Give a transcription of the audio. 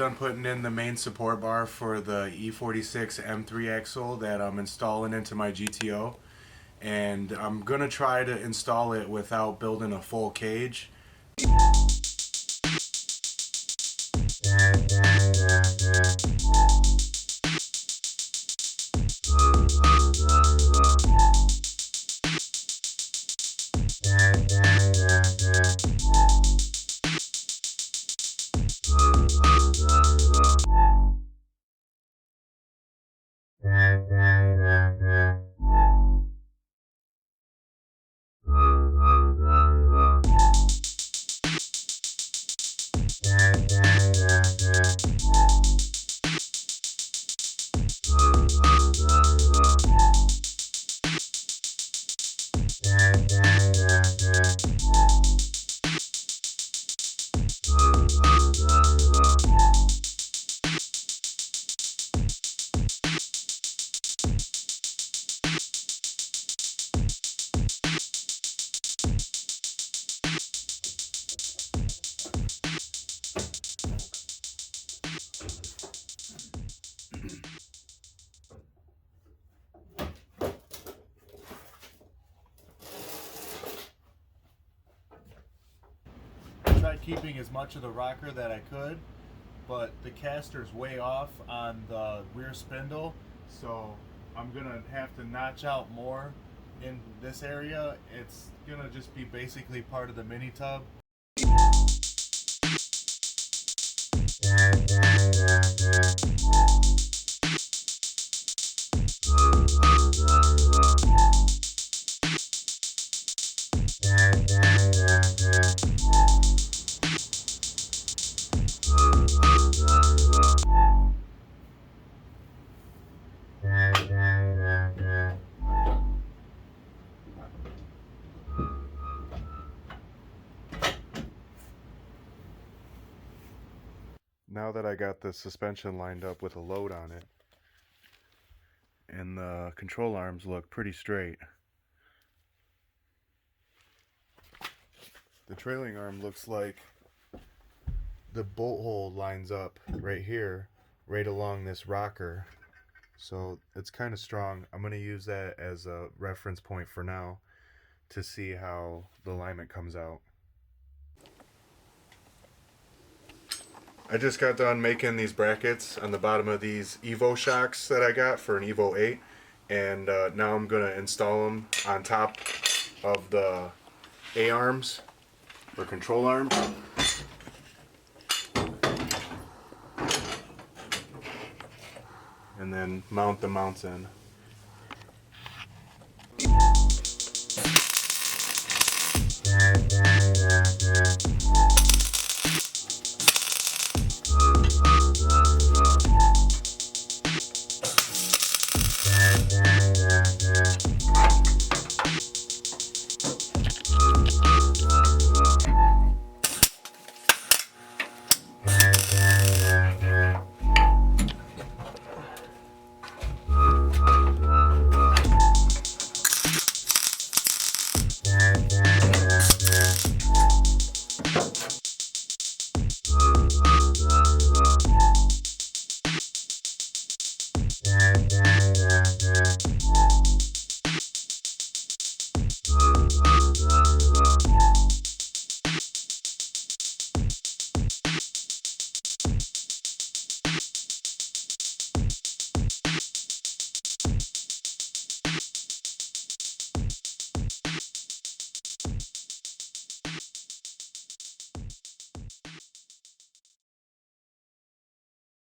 done putting in the main support bar for the E46 M3 axle that I'm installing into my GTO, and I'm gonna try to install it without building a full cage. Tried keeping as much of the rocker that I could, but the caster's way off on the rear spindle, so I'm gonna have to notch out more in this area. It's gonna just be basically part of the mini tub. Now that I got the suspension lined up with a load on it, and the control arms look pretty straight, the trailing arm looks like the bolt hole lines up right here, right along this rocker. So it's kind of strong. I'm going to use that as a reference point for now to see how the alignment comes out. I just got done making these brackets on the bottom of these Evo shocks that I got for an Evo 8, and now I'm going to install them on top of the A-arms or control arms. And then mount the mounts in.